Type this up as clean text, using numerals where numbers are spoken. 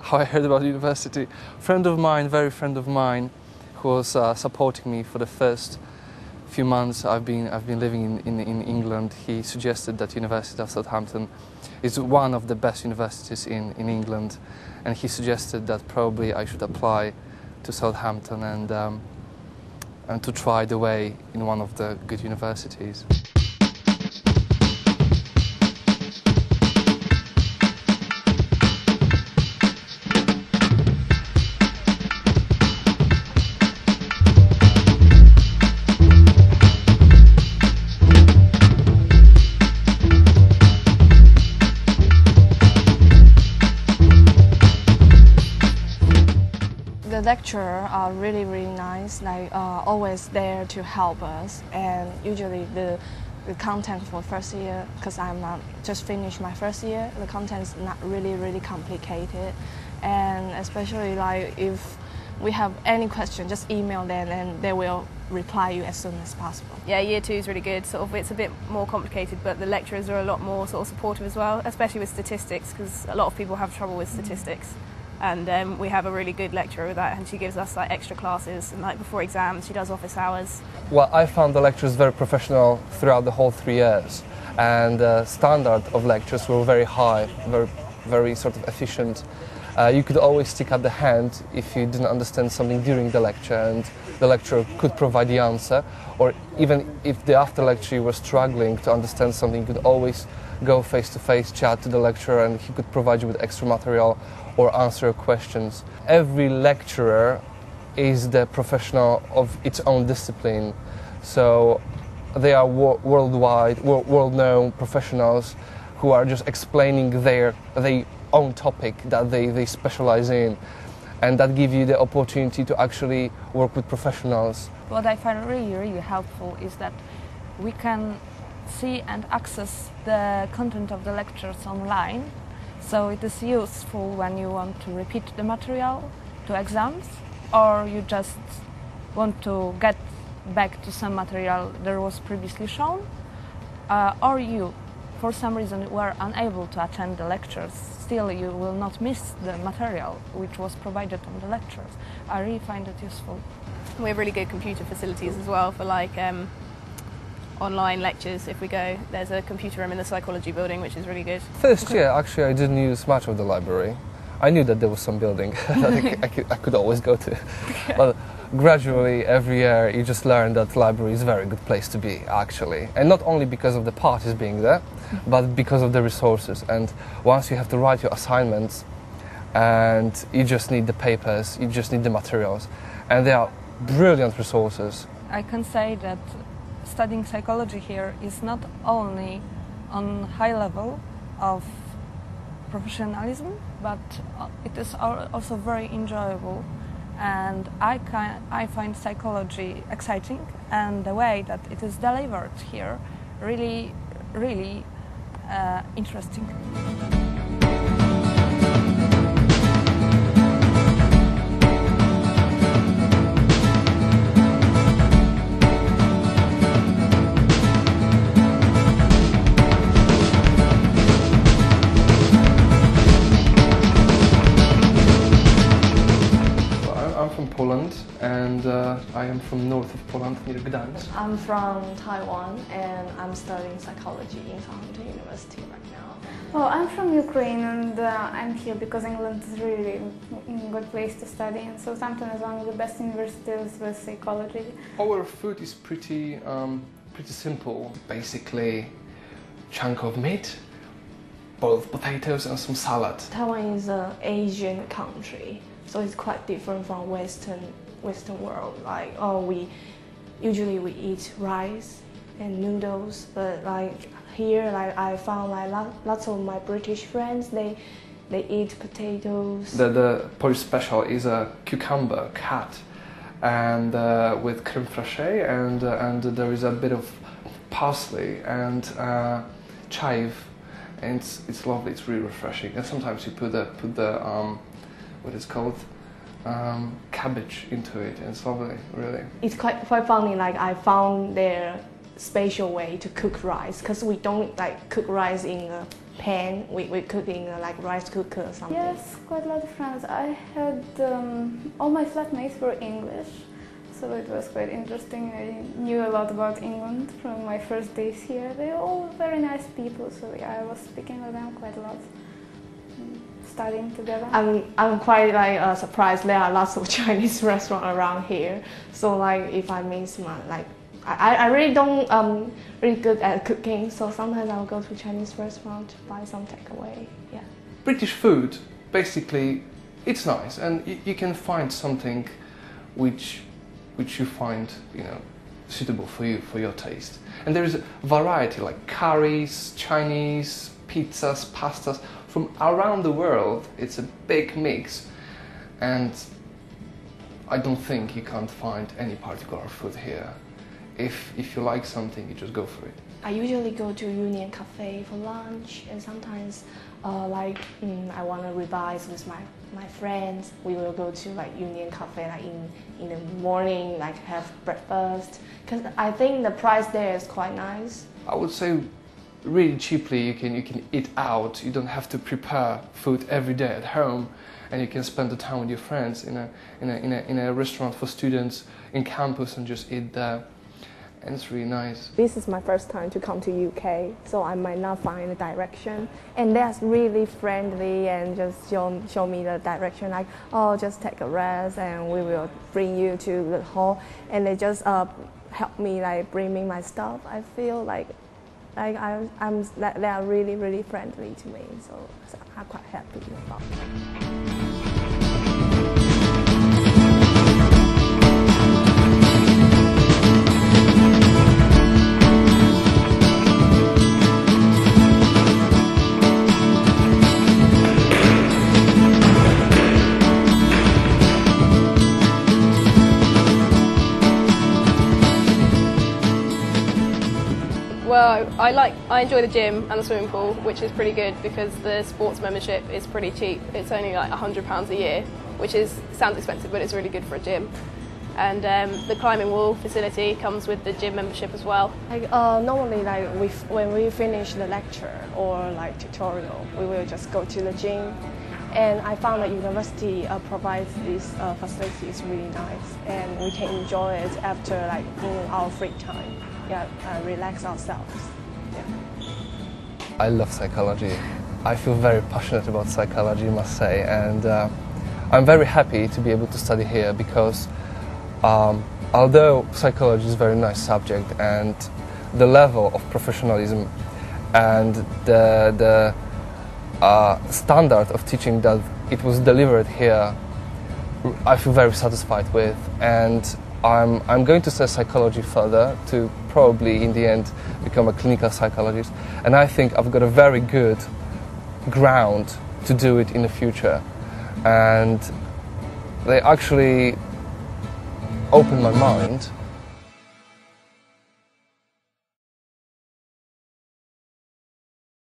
how I heard about university. Friend of mine, very friend of mine, who was supporting me for the first few months I've been living in England. He suggested that University of Southampton is one of the best universities in England, and he suggested that probably I should apply to Southampton and to try the way in one of the good universities. The lecturers are really nice, like always there to help us, and usually the content for first year, because I'm not just finished my first year, the content is not really complicated, and especially like if we have any question, just email them and they will reply you as soon as possible. Yeah, year 2 is really good. It's a bit more complicated, but the lecturers are a lot more supportive as well, especially with statistics, because a lot of people have trouble with statistics. And we have a really good lecturer with that, and she gives us like extra classes, and like before exams she does office hours. Well, I found the lectures very professional throughout the whole 3 years, and the standard of lectures were very high, very sort of efficient. You could always stick up the hand if you didn't understand something during the lecture, and the lecturer could provide the answer, or even if the after lecture you were struggling to understand something, you could always go face-to-face chat to the lecturer, and he could provide you with extra material or answer your questions. Every lecturer is the professional of its own discipline, so they are world-known professionals who are just explaining their own topic that they specialize in, and that give you the opportunity to actually work with professionals. What I find really helpful is that we can see and access the content of the lectures online. So it is useful when you want to repeat the material to exams, or you just want to get back to some material that was previously shown, or you, for some reason, were unable to attend the lectures. Still, you will not miss the material which was provided on the lectures. I really find it useful. We have really good computer facilities as well for like online lectures. If we go, there's a computer room in the psychology building, which is really good. First year, actually, I didn't use much of the library. I knew that there was some building that I could always go to. But gradually, every year, you just learn that the library is a very good place to be, actually. And not only because of the parties being there, but because of the resources. And once you have to write your assignments, and you just need the papers, you just need the materials. And they are brilliant resources. I can say that studying psychology here is not only on high level of professionalism, but it is also very enjoyable, and I find psychology exciting, and the way that it is delivered here really interesting. Poland, and I am from north of Poland, near Gdańsk. I'm from Taiwan, and I'm studying psychology in Southampton University right now. Well, I'm from Ukraine, and I'm here because England is really a good place to study, and Southampton is one of the best universities with psychology. Our food is pretty simple. Basically, chunk of meat, boiled potatoes, and some salad. Taiwan is an Asian country, so it's quite different from Western world. Like, we usually eat rice and noodles, but like here, like I found like lots of my British friends, they eat potatoes. The Polish special is a cucumber cut, and with crème fraîche, and there is a bit of parsley and chive, and it's lovely. It's really refreshing. And sometimes you put the what is called cabbage into it, and it's lovely, really. It's quite funny. Like I found their special way to cook rice, because we don't like cook rice in a pan with cooking, like rice cooker or something? Yes, quite a lot of friends. I had all my flatmates were English, so it was quite interesting. I knew a lot about England from my first days here. They were all very nice people, so yeah, I was speaking with them quite a lot, studying together. I'm quite like surprised. There are lots of Chinese restaurants around here. So like if I miss my I really don't really good at cooking. So sometimes I'll go to Chinese restaurant to buy some takeaway. Yeah. British food, basically, it's nice, and you can find something which you find, you know, suitable for you, for your taste. And there is a variety, like curries, Chinese, pizzas, pastas from around the world. It's a big mix, and I don't think you can't find any particular food here. If you like something, you just go for it. I usually go to Union Cafe for lunch, and sometimes I want to revise with my friends. We will go to like Union Cafe like in the morning, like have breakfast. Because I think the price there is quite nice. I would say really cheaply you can eat out. You don't have to prepare food every day at home, and you can spend the time with your friends in a restaurant for students in campus and just eat there. And it's really nice. This is my first time to come to UK, so I might not find the direction. And they're really friendly and just show me the direction, like, oh, just take a rest and we will bring you to the hall. And they just help me like bring me my stuff. I feel like they are really, really friendly to me, so I'm quite happy about it. Well, I enjoy the gym and the swimming pool, which is pretty good because the sports membership is pretty cheap. It's only like £100 a year, which sounds expensive, but it's really good for a gym. And the climbing wall facility comes with the gym membership as well. Like normally, like when we finish the lecture or like tutorial, we will just go to the gym. And I found that university provides these facilities really nice, and we can enjoy it after like our free time. Yeah, relax ourselves. Yeah. I love psychology. I feel very passionate about psychology, I must say, and I'm very happy to be able to study here because although psychology is a very nice subject and the level of professionalism and the standard of teaching that it was delivered here, I feel very satisfied with, and I'm going to study psychology further to probably in the end become a clinical psychologist, and I think I've got a very good ground to do it in the future, and they actually opened my mind